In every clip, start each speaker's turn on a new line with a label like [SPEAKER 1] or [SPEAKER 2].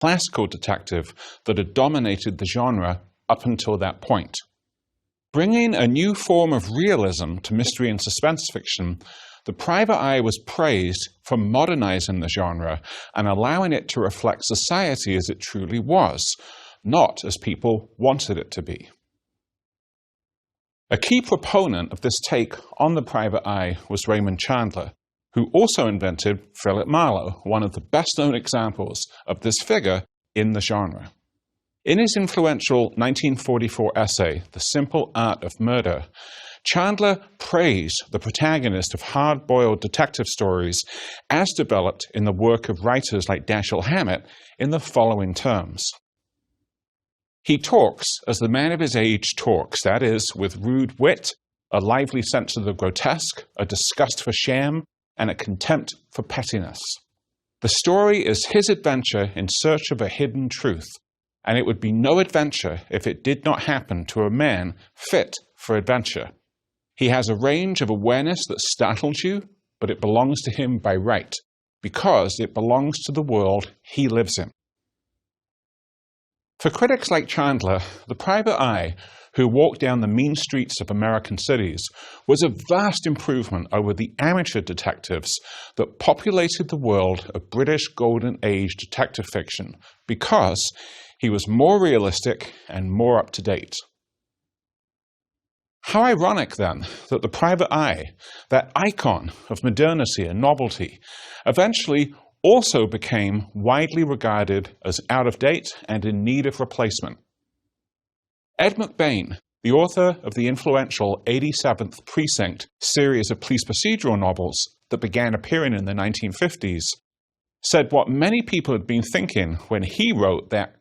[SPEAKER 1] classical detective that had dominated the genre up until that point. Bringing a new form of realism to mystery and suspense fiction, The Private Eye was praised for modernizing the genre and allowing it to reflect society as it truly was, not as people wanted it to be. A key proponent of this take on The Private Eye was Raymond Chandler, who also invented Philip Marlowe, one of the best-known examples of this figure in the genre. In his influential 1944 essay, The Simple Art of Murder, Chandler praised the protagonist of hard-boiled detective stories as developed in the work of writers like Dashiell Hammett in the following terms. He talks as the man of his age talks, that is, with rude wit, a lively sense of the grotesque, a disgust for sham, and a contempt for pettiness. The story is his adventure in search of a hidden truth, and it would be no adventure if it did not happen to a man fit for adventure. He has a range of awareness that startles you, but it belongs to him by right, because it belongs to the world he lives in. For critics like Chandler, The Private Eye, who walked down the mean streets of American cities, was a vast improvement over the amateur detectives that populated the world of British Golden Age detective fiction, because he was more realistic and more up-to-date. How ironic, then, that The Private Eye, that icon of modernity and novelty, eventually also became widely regarded as out-of-date and in need of replacement. Ed McBain, the author of the influential 87th Precinct series of police procedural novels that began appearing in the 1950s, said what many people had been thinking when he wrote that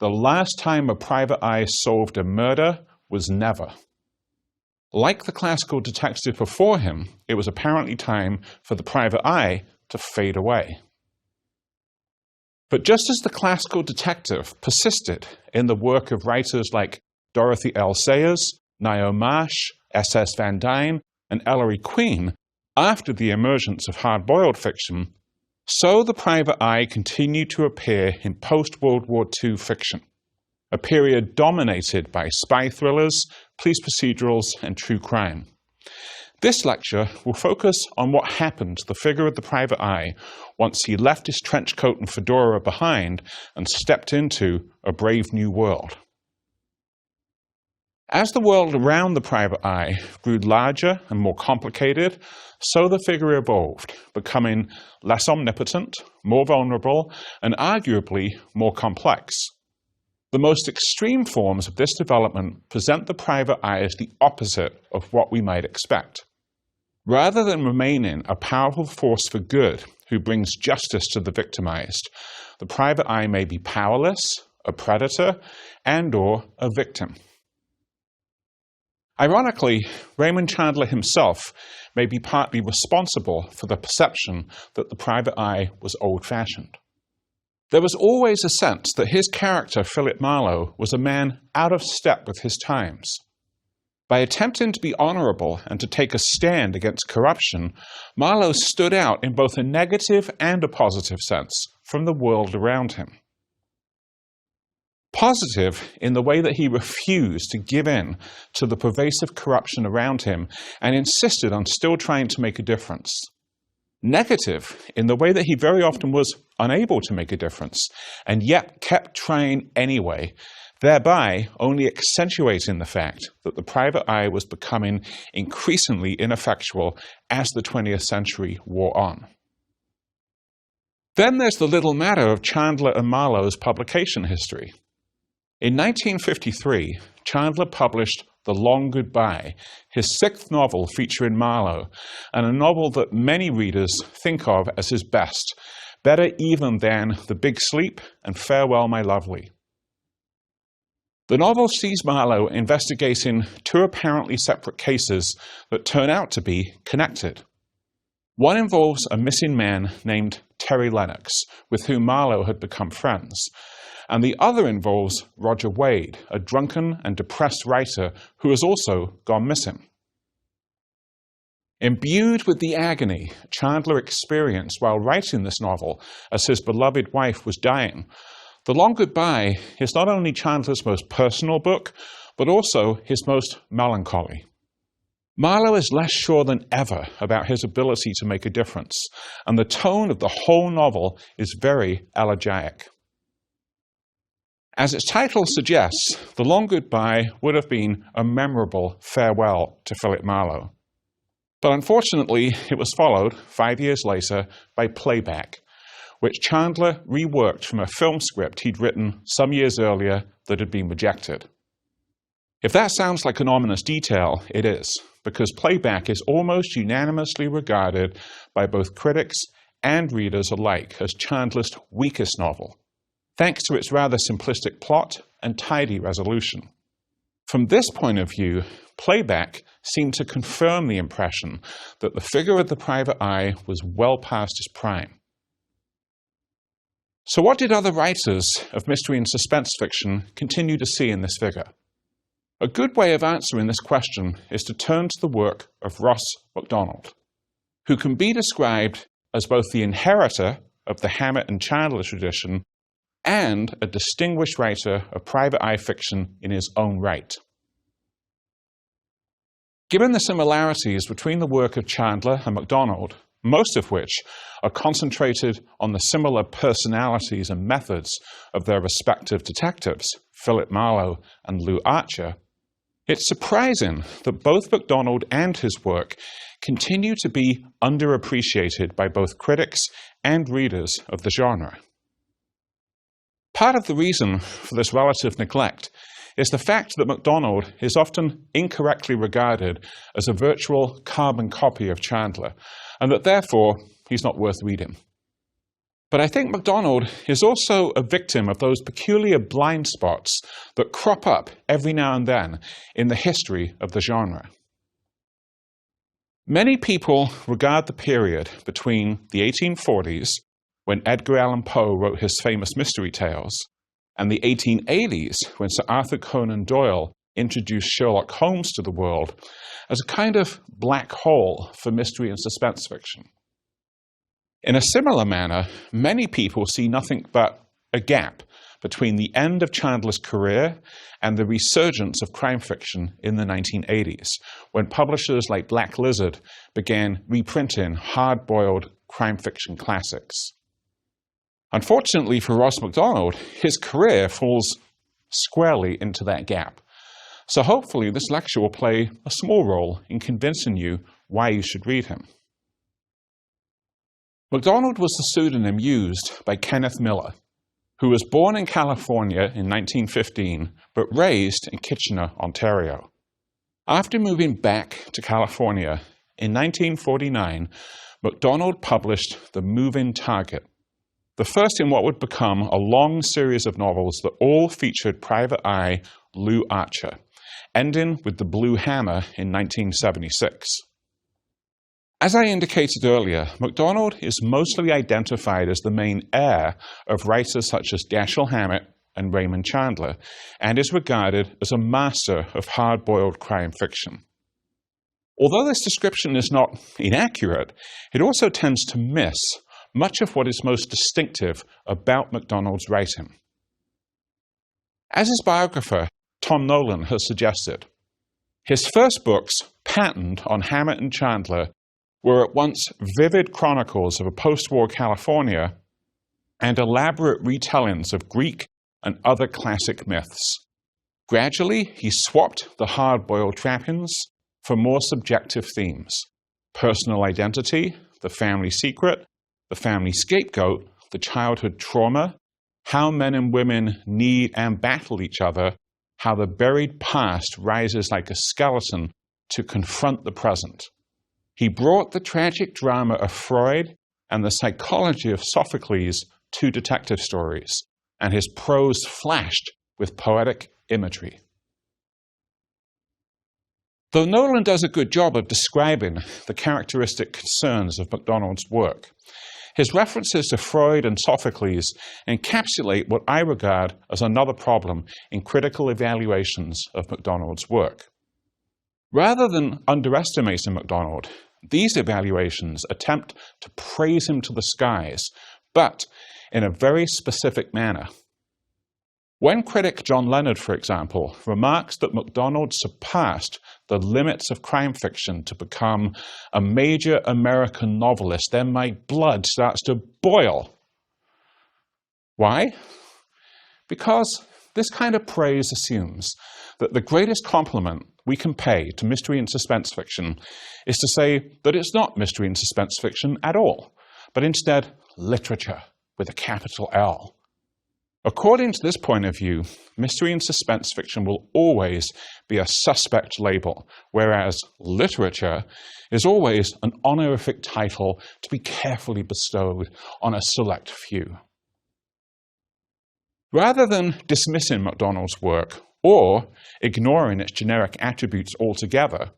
[SPEAKER 1] the last time a private eye solved a murder was never. Like the classical detective before him, it was apparently time for the private eye to fade away. But just as the classical detective persisted in the work of writers like Dorothy L. Sayers, Ngaio Marsh, S.S. Van Dyne, and Ellery Queen after the emergence of hard-boiled fiction, so the private eye continued to appear in post-World War II fiction, a period dominated by spy thrillers, police procedurals, and true crime. This lecture will focus on what happened to the figure of the private eye once he left his trench coat and fedora behind and stepped into a brave new world. As the world around the private eye grew larger and more complicated, so the figure evolved, becoming less omnipotent, more vulnerable, and arguably more complex. The most extreme forms of this development present the private eye as the opposite of what we might expect. Rather than remaining a powerful force for good who brings justice to the victimized, the private eye may be powerless, a predator, and/or a victim. Ironically, Raymond Chandler himself may be partly responsible for the perception that the private eye was old-fashioned. There was always a sense that his character, Philip Marlowe, was a man out of step with his times. By attempting to be honorable and to take a stand against corruption, Marlowe stood out in both a negative and a positive sense from the world around him. Positive in the way that he refused to give in to the pervasive corruption around him and insisted on still trying to make a difference. Negative in the way that he very often was unable to make a difference and yet kept trying anyway, thereby only accentuating the fact that the private eye was becoming increasingly ineffectual as the 20th century wore on. Then there's the little matter of Chandler and Marlowe's publication history. In 1953, Chandler published The Long Goodbye, his sixth novel featuring Marlowe, and a novel that many readers think of as his best, better even than The Big Sleep and Farewell, My Lovely. The novel sees Marlowe investigating two apparently separate cases that turn out to be connected. One involves a missing man named Terry Lennox, with whom Marlowe had become friends, and the other involves Roger Wade, a drunken and depressed writer who has also gone missing. Imbued with the agony Chandler experienced while writing this novel as his beloved wife was dying, The Long Goodbye is not only Chandler's most personal book, but also his most melancholy. Marlowe is less sure than ever about his ability to make a difference, and the tone of the whole novel is very elegiac. As its title suggests, The Long Goodbye would have been a memorable farewell to Philip Marlowe. But unfortunately, it was followed, 5 years later, by Playback, which Chandler reworked from a film script he'd written some years earlier that had been rejected. If that sounds like an ominous detail, it is, because Playback is almost unanimously regarded by both critics and readers alike as Chandler's weakest novel, thanks to its rather simplistic plot and tidy resolution. From this point of view, Playback seemed to confirm the impression that the figure of the private eye was well past his prime. So what did other writers of mystery and suspense fiction continue to see in this figure? A good way of answering this question is to turn to the work of Ross MacDonald, who can be described as both the inheritor of the Hammett and Chandler tradition and a distinguished writer of private eye fiction in his own right. Given the similarities between the work of Chandler and MacDonald, most of which are concentrated on the similar personalities and methods of their respective detectives, Philip Marlowe and Lou Archer, it's surprising that both MacDonald and his work continue to be underappreciated by both critics and readers of the genre. Part of the reason for this relative neglect is the fact that MacDonald is often incorrectly regarded as a virtual carbon copy of Chandler, and that therefore he's not worth reading. But I think MacDonald is also a victim of those peculiar blind spots that crop up every now and then in the history of the genre. Many people regard the period between the 1840s, when Edgar Allan Poe wrote his famous mystery tales, and the 1880s, when Sir Arthur Conan Doyle introduced Sherlock Holmes to the world, as a kind of black hole for mystery and suspense fiction. In a similar manner, many people see nothing but a gap between the end of Chandler's career and the resurgence of crime fiction in the 1980s, when publishers like Black Lizard began reprinting hard-boiled crime fiction classics. Unfortunately for Ross MacDonald, his career falls squarely into that gap. So hopefully this lecture will play a small role in convincing you why you should read him. MacDonald was the pseudonym used by Kenneth Miller, who was born in California in 1915, but raised in Kitchener, Ontario. After moving back to California in 1949, MacDonald published The Moving Target, the first in what would become a long series of novels that all featured private eye Lou Archer, ending with The Blue Hammer in 1976. As I indicated earlier, MacDonald is mostly identified as the main heir of writers such as Dashiell Hammett and Raymond Chandler, and is regarded as a master of hard-boiled crime fiction. Although this description is not inaccurate, it also tends to miss much of what is most distinctive about MacDonald's writing. As his biographer, Tom Nolan, has suggested, his first books, patterned on Hammett and Chandler, were at once vivid chronicles of a post-war California and elaborate retellings of Greek and other classic myths. Gradually, he swapped the hard-boiled trappings for more subjective themes: personal identity, the family secret, the family scapegoat, the childhood trauma, how men and women need and battle each other, how the buried past rises like a skeleton to confront the present. He brought the tragic drama of Freud and the psychology of Sophocles to detective stories, and his prose flashed with poetic imagery. Though Nolan does a good job of describing the characteristic concerns of MacDonald's work, his references to Freud and Sophocles encapsulate what I regard as another problem in critical evaluations of MacDonald's work. Rather than underestimating MacDonald, these evaluations attempt to praise him to the skies, but in a very specific manner, When critic John Leonard, for example, remarks that MacDonald surpassed the limits of crime fiction to become a major American novelist, then my blood starts to boil. Why? Because this kind of praise assumes that the greatest compliment we can pay to mystery and suspense fiction is to say that it's not mystery and suspense fiction at all, but instead literature with a capital L. According to this point of view, mystery and suspense fiction will always be a suspect label, whereas literature is always an honorific title to be carefully bestowed on a select few. Rather than dismissing MacDonald's work or ignoring its generic attributes altogether,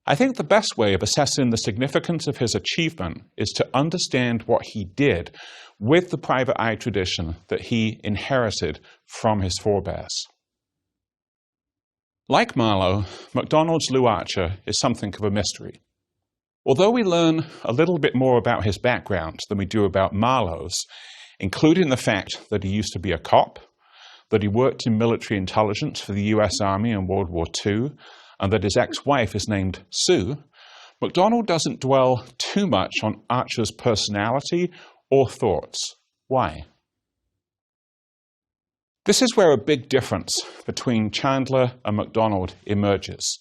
[SPEAKER 1] I think the best way of assessing the significance of his achievement is to understand what he did with the private eye tradition that he inherited from his forebears. Like Marlowe, MacDonald's Lew Archer is something of a mystery. Although we learn a little bit more about his background than we do about Marlowe's, including the fact that he used to be a cop, that he worked in military intelligence for the US Army in World War II, and that his ex-wife is named Sue, MacDonald doesn't dwell too much on Archer's personality or thoughts. Why? This is where a big difference between Chandler and MacDonald emerges.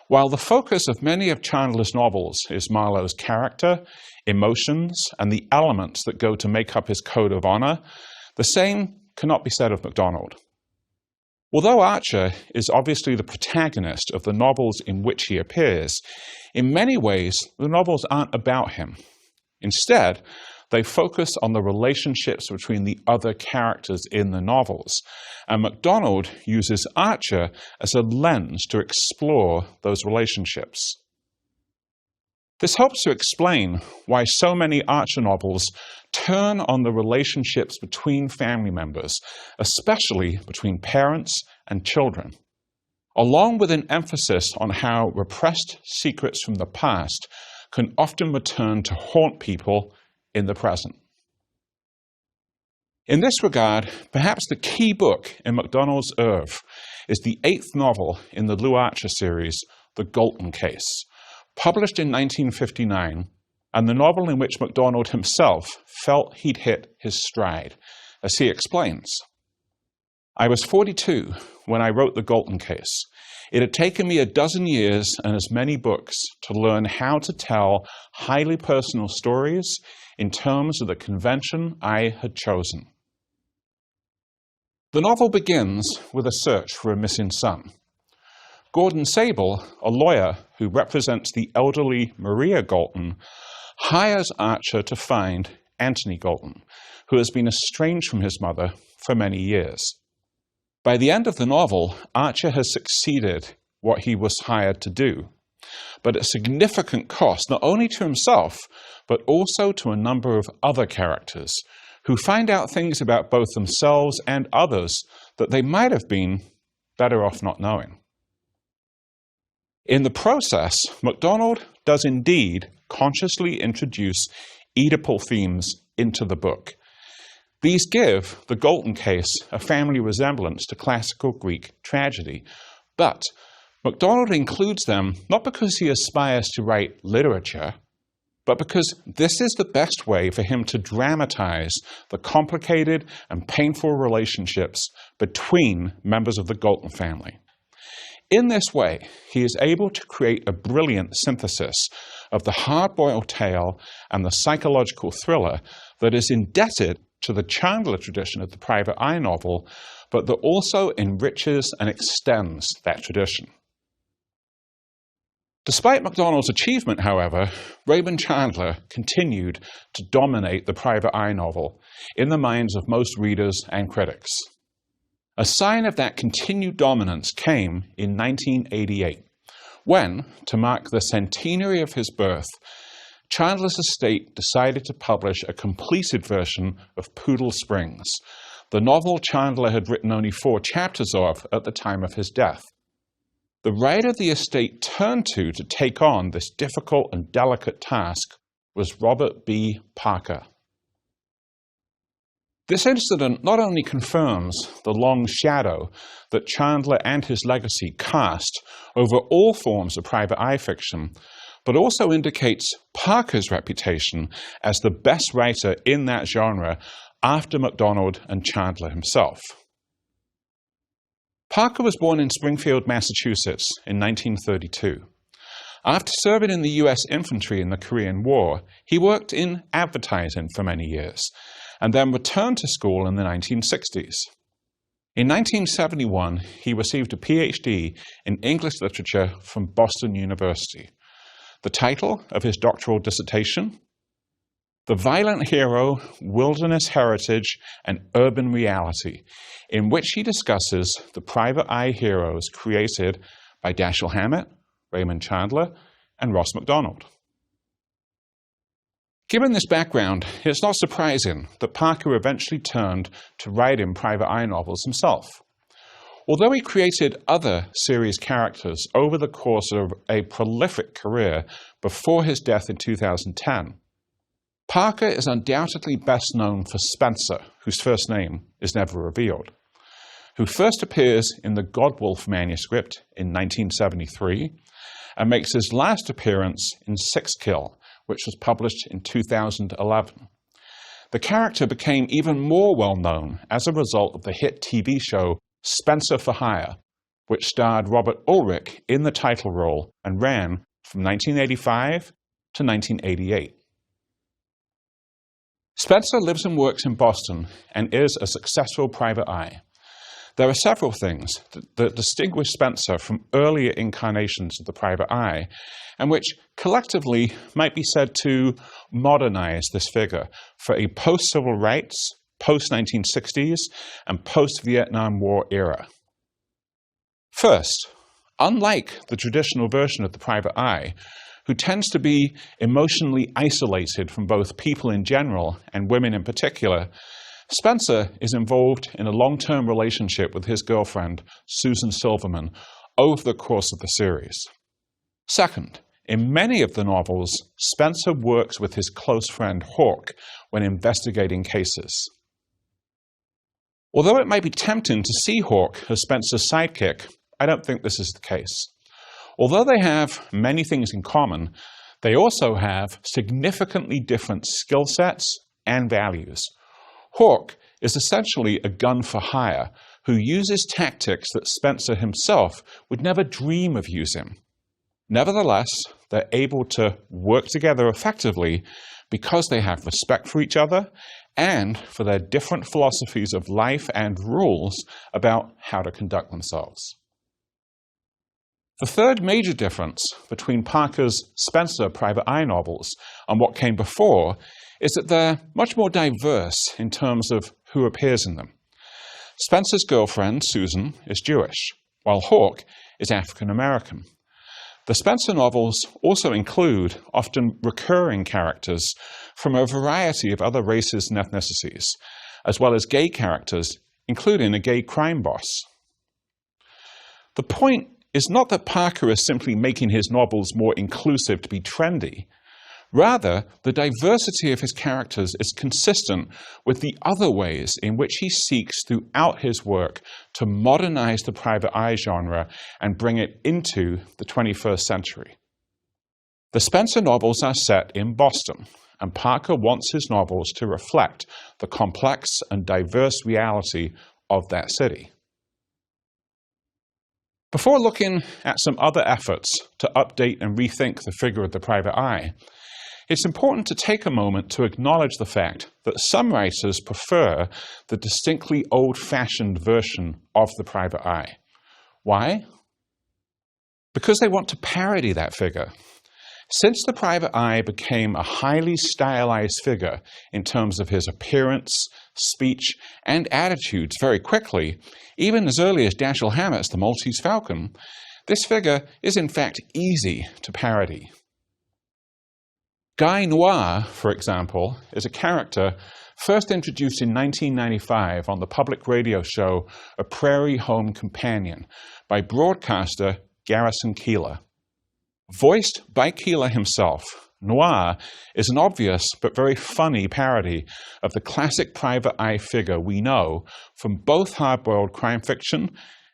[SPEAKER 1] While the focus of many of Chandler's novels is Marlowe's character, emotions, and the elements that go to make up his code of honor, the same cannot be said of MacDonald. Although Archer is obviously the protagonist of the novels in which he appears, in many ways the novels aren't about him. Instead, they focus on the relationships between the other characters in the novels, and MacDonald uses Archer as a lens to explore those relationships. This helps to explain why so many Archer novels turn on the relationships between family members, especially between parents and children, along with an emphasis on how repressed secrets from the past can often return to haunt people in the present. In this regard, perhaps the key book in MacDonald's oeuvre is the 8th novel in the Lew Archer series, The Galton Case, published in 1959, and the novel in which MacDonald himself felt he'd hit his stride. As he explains, "I was 42 when I wrote The Galton Case. It had taken me a dozen years and as many books to learn how to tell highly personal stories in terms of the convention I had chosen." The novel begins with a search for a missing son. Gordon Sable, a lawyer who represents the elderly Maria Galton, hires Archer to find Anthony Galton, who has been estranged from his mother for many years. By the end of the novel, Archer has succeeded what he was hired to do, but at significant cost not only to himself, but also to a number of other characters who find out things about both themselves and others that they might have been better off not knowing. In the process, MacDonald does indeed consciously introduce Oedipal themes into the book. These give The Galton Case a family resemblance to classical Greek tragedy, but MacDonald includes them not because he aspires to write literature, but because this is the best way for him to dramatize the complicated and painful relationships between members of the Galton family. In this way, he is able to create a brilliant synthesis of the hard-boiled tale and the psychological thriller that is indebted to the Chandler tradition of the private eye novel, but that also enriches and extends that tradition. Despite MacDonald's achievement, however, Raymond Chandler continued to dominate the private eye novel in the minds of most readers and critics. A sign of that continued dominance came in 1988, when, to mark the centenary of his birth, Chandler's estate decided to publish a completed version of Poodle Springs, the novel Chandler had written only 4 chapters of at the time of his death. The writer the estate turned to take on this difficult and delicate task was Robert B. Parker. This incident not only confirms the long shadow that Chandler and his legacy cast over all forms of private eye fiction, but also indicates Parker's reputation as the best writer in that genre after MacDonald and Chandler himself. Parker was born in Springfield, Massachusetts in 1932. After serving in the US infantry in the Korean War, he worked in advertising for many years, and then returned to school in the 1960s. In 1971, he received a PhD in English literature from Boston University. The title of his doctoral dissertation? The Violent Hero, Wilderness Heritage, and Urban Reality, in which he discusses the private eye heroes created by Dashiell Hammett, Raymond Chandler, and Ross MacDonald. Given this background, it's not surprising that Parker eventually turned to writing private eye novels himself. Although he created other series characters over the course of a prolific career before his death in 2010, Parker is undoubtedly best known for Spencer, whose first name is never revealed, who first appears in the Godwolf manuscript in 1973 and makes his last appearance in Six Kill, which was published in 2011. The character became even more well-known as a result of the hit TV show Spencer for Hire, which starred Robert Ulrich in the title role and ran from 1985 to 1988. Spencer lives and works in Boston and is a successful private eye. There are several things that distinguish Spencer from earlier incarnations of the private eye, and which collectively might be said to modernize this figure for a post-civil rights, post-1960s, and post-Vietnam War era. First, unlike the traditional version of the private eye, who tends to be emotionally isolated from both people in general and women in particular, Spencer is involved in a long-term relationship with his girlfriend, Susan Silverman, over the course of the series. Second, in many of the novels, Spencer works with his close friend Hawk when investigating cases. Although it may be tempting to see Hawk as Spencer's sidekick, I don't think this is the case. Although they have many things in common, they also have significantly different skill sets and values. Hawk is essentially a gun for hire who uses tactics that Spencer himself would never dream of using. Nevertheless, they're able to work together effectively because they have respect for each other and for their different philosophies of life and rules about how to conduct themselves. The third major difference between Parker's Spencer private eye novels and what came before is that they're much more diverse in terms of who appears in them. Spencer's girlfriend, Susan, is Jewish, while Hawk is African American. The Spencer novels also include often recurring characters from a variety of other races and ethnicities, as well as gay characters, including a gay crime boss. The point is not that Parker is simply making his novels more inclusive to be trendy. Rather, the diversity of his characters is consistent with the other ways in which he seeks throughout his work to modernize the private eye genre and bring it into the 21st century. The Spencer novels are set in Boston, and Parker wants his novels to reflect the complex and diverse reality of that city. Before looking at some other efforts to update and rethink the figure of the private eye, it's important to take a moment to acknowledge the fact that some writers prefer the distinctly old-fashioned version of the private eye. Why? Because they want to parody that figure. Since the private eye became a highly stylized figure in terms of his appearance, speech, and attitudes very quickly, even as early as Dashiell Hammett's The Maltese Falcon, this figure is in fact easy to parody. Guy Noir, for example, is a character first introduced in 1995 on the public radio show A Prairie Home Companion by broadcaster Garrison Keillor. Voiced by Keillor himself, Noir is an obvious but very funny parody of the classic private eye figure we know from both hard-boiled crime fiction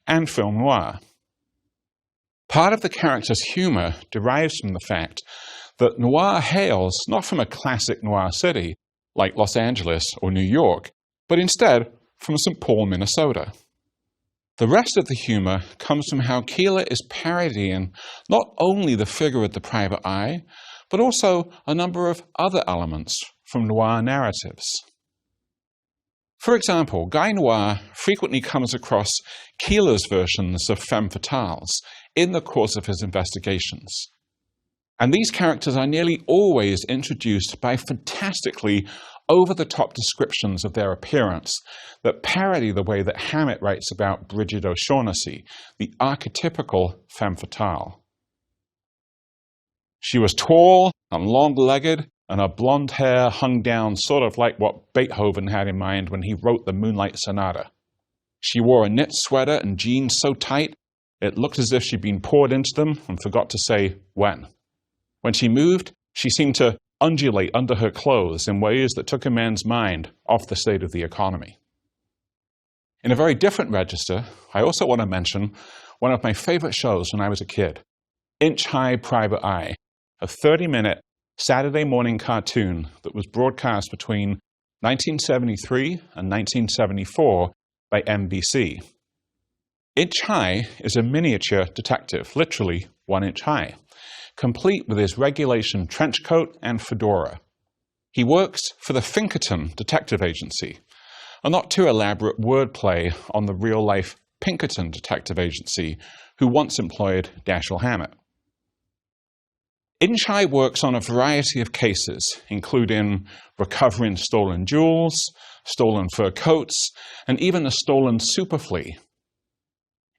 [SPEAKER 1] and film noir. Part of the character's humor derives from the fact that noir hails not from a classic noir city like Los Angeles or New York, but instead from St. Paul, Minnesota. The rest of the humor comes from how Keeler is parodying not only the figure of the private eye, but also a number of other elements from noir narratives. For example, Guy Noir frequently comes across Keeler's versions of femme fatales in the course of his investigations. And these characters are nearly always introduced by fantastically over-the-top descriptions of their appearance that parody the way that Hammett writes about Bridget O'Shaughnessy, the archetypical femme fatale. She was tall and long-legged, and her blonde hair hung down sort of like what Beethoven had in mind when he wrote the Moonlight Sonata. She wore a knit sweater and jeans so tight, it looked as if she'd been poured into them and forgot to say when. When she moved, she seemed to undulate under her clothes in ways that took a man's mind off the state of the economy. In a very different register, I also want to mention one of my favorite shows when I was a kid, Inch High Private Eye, a 30-minute Saturday morning cartoon that was broadcast between 1973 and 1974 by NBC. Inch High is a miniature detective, literally 1 inch high, complete with his regulation trench coat and fedora. He works for the Finkerton Detective Agency, a not too elaborate wordplay on the real-life Pinkerton Detective Agency, who once employed Dashiell Hammett. Inch High works on a variety of cases, including recovering stolen jewels, stolen fur coats, and even a stolen super flea.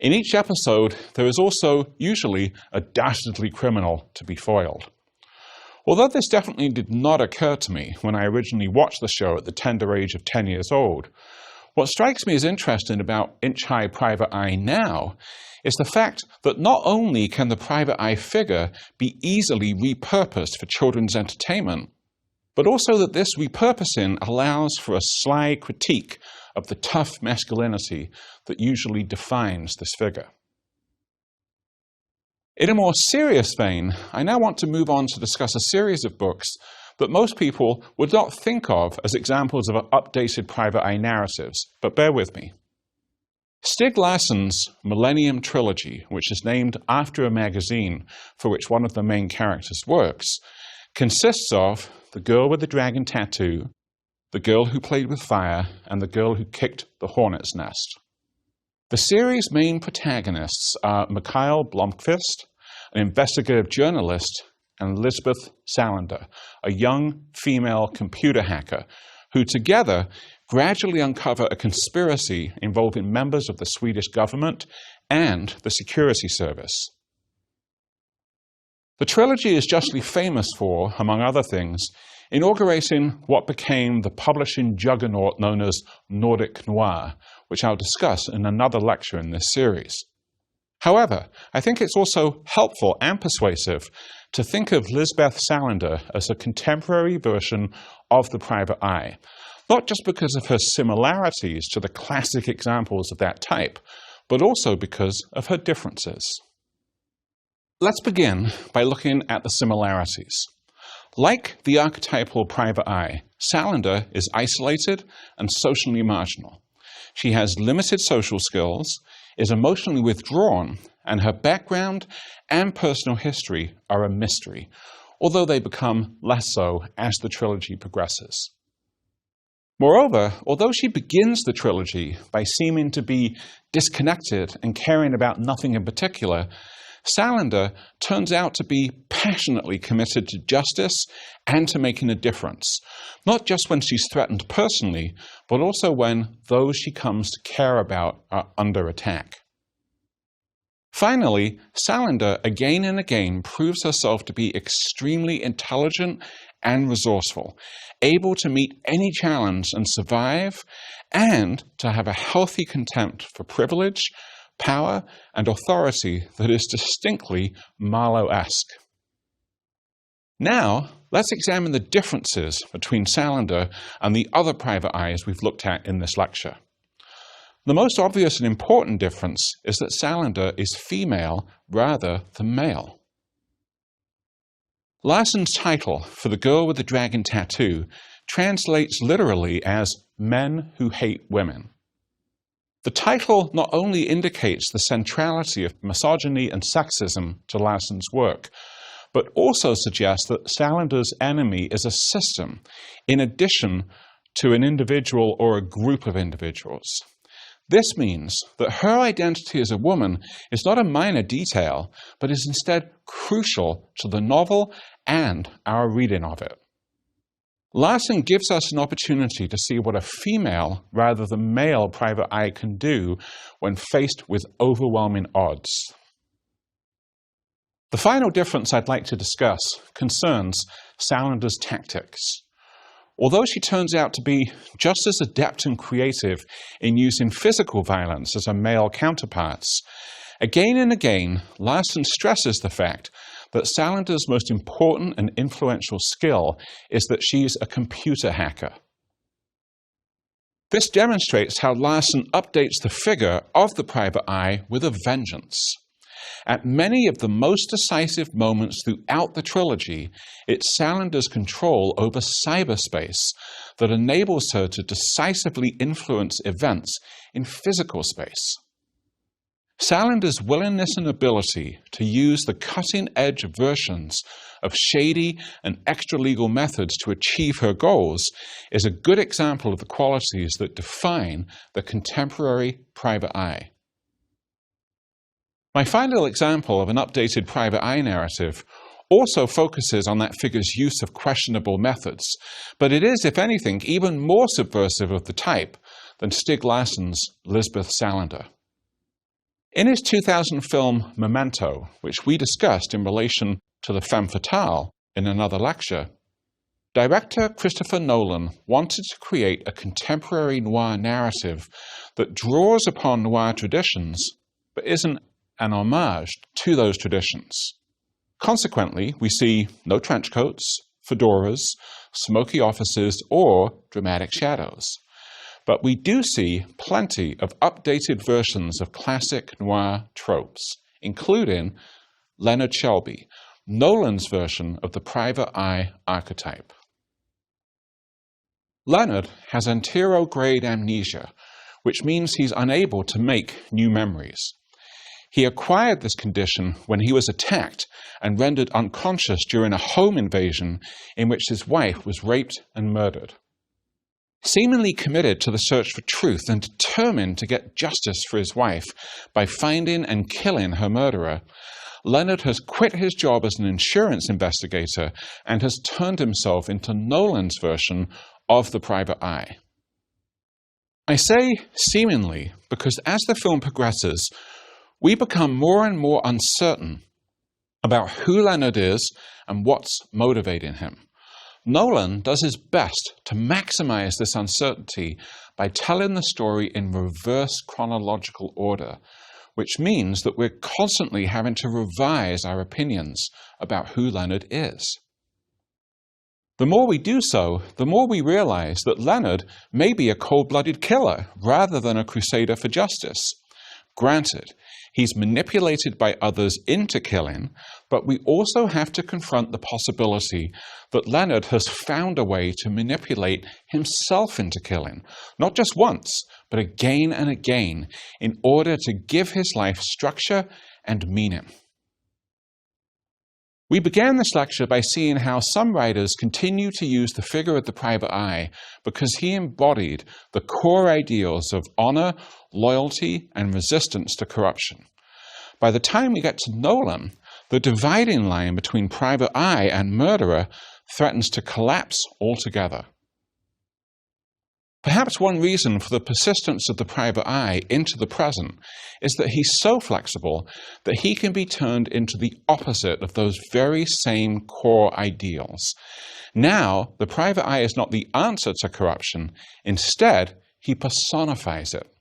[SPEAKER 1] In each episode, there is also usually a dastardly criminal to be foiled. Although this definitely did not occur to me when I originally watched the show at the tender age of 10 years old, what strikes me as interesting about Inch High Private Eye now is the fact that not only can the private eye figure be easily repurposed for children's entertainment, but also that this repurposing allows for a sly critique of the tough masculinity that usually defines this figure. In a more serious vein, I now want to move on to discuss a series of books that most people would not think of as examples of updated private eye narratives, but bear with me. Stieg Larsson's Millennium Trilogy, which is named after a magazine for which one of the main characters works, consists of The Girl with the Dragon Tattoo, The Girl Who Played with Fire, and The Girl Who Kicked the Hornet's Nest. The series' main protagonists are Mikhail Blomkvist, an investigative journalist, and Lisbeth Salander, a young female computer hacker, who together gradually uncover a conspiracy involving members of the Swedish government and the security service. The trilogy is justly famous for, among other things, inaugurating what became the publishing juggernaut known as Nordic Noir, which I'll discuss in another lecture in this series. However, I think it's also helpful and persuasive to think of Lisbeth Salander as a contemporary version of the private eye, not just because of her similarities to the classic examples of that type, but also because of her differences. Let's begin by looking at the similarities. Like the archetypal private eye, Salander is isolated and socially marginal. She has limited social skills, is emotionally withdrawn, and her background and personal history are a mystery, although they become less so as the trilogy progresses. Moreover, although she begins the trilogy by seeming to be disconnected and caring about nothing in particular, Salander turns out to be passionately committed to justice and to making a difference, not just when she's threatened personally, but also when those she comes to care about are under attack. Finally, Salander again and again proves herself to be extremely intelligent and resourceful, able to meet any challenge and survive, and to have a healthy contempt for privilege, power, and authority that is distinctly Marlowe-esque. Now, let's examine the differences between Salander and the other private eyes we've looked at in this lecture. The most obvious and important difference is that Salander is female rather than male. Larsen's title for The Girl with the Dragon Tattoo translates literally as Men Who Hate Women. The title not only indicates the centrality of misogyny and sexism to Larsen's work, but also suggests that Salander's enemy is a system in addition to an individual or a group of individuals. This means that her identity as a woman is not a minor detail, but is instead crucial to the novel and our reading of it. Larsen gives us an opportunity to see what a female rather than male private eye can do when faced with overwhelming odds. The final difference I'd like to discuss concerns Salander's tactics. Although she turns out to be just as adept and creative in using physical violence as her male counterparts, again and again, Larsen stresses the fact that Salander's most important and influential skill is that she's a computer hacker. This demonstrates how Larsen updates the figure of the private eye with a vengeance. At many of the most decisive moments throughout the trilogy, it's Salander's control over cyberspace that enables her to decisively influence events in physical space. Salander's willingness and ability to use the cutting-edge versions of shady and extra-legal methods to achieve her goals is a good example of the qualities that define the contemporary private eye. My final example of an updated private eye narrative also focuses on that figure's use of questionable methods, but it is, if anything, even more subversive of the type than Stieg Larsen's Lisbeth Salander. In his 2000 film Memento, which we discussed in relation to the femme fatale in another lecture, director Christopher Nolan wanted to create a contemporary noir narrative that draws upon noir traditions, but isn't an homage to those traditions. Consequently, we see no trench coats, fedoras, smoky offices, or dramatic shadows. But we do see plenty of updated versions of classic noir tropes, including Leonard Shelby, Nolan's version of the private eye archetype. Leonard has anterograde amnesia, which means he's unable to make new memories. He acquired this condition when he was attacked and rendered unconscious during a home invasion in which his wife was raped and murdered. Seemingly committed to the search for truth and determined to get justice for his wife by finding and killing her murderer, Leonard has quit his job as an insurance investigator and has turned himself into Nolan's version of the private eye. I say seemingly because as the film progresses, we become more and more uncertain about who Leonard is and what's motivating him. Nolan does his best to maximize this uncertainty by telling the story in reverse chronological order, which means that we're constantly having to revise our opinions about who Leonard is. The more we do so, the more we realize that Leonard may be a cold-blooded killer rather than a crusader for justice. Granted, he's manipulated by others into killing, but we also have to confront the possibility that Leonard has found a way to manipulate himself into killing, not just once, but again and again, in order to give his life structure and meaning. We began this lecture by seeing how some writers continue to use the figure of the private eye because he embodied the core ideals of honor, loyalty, and resistance to corruption. By the time we get to Nolan, the dividing line between private eye and murderer threatens to collapse altogether. Perhaps one reason for the persistence of the private eye into the present is that he's so flexible that he can be turned into the opposite of those very same core ideals. Now, the private eye is not the answer to corruption. Instead, he personifies it.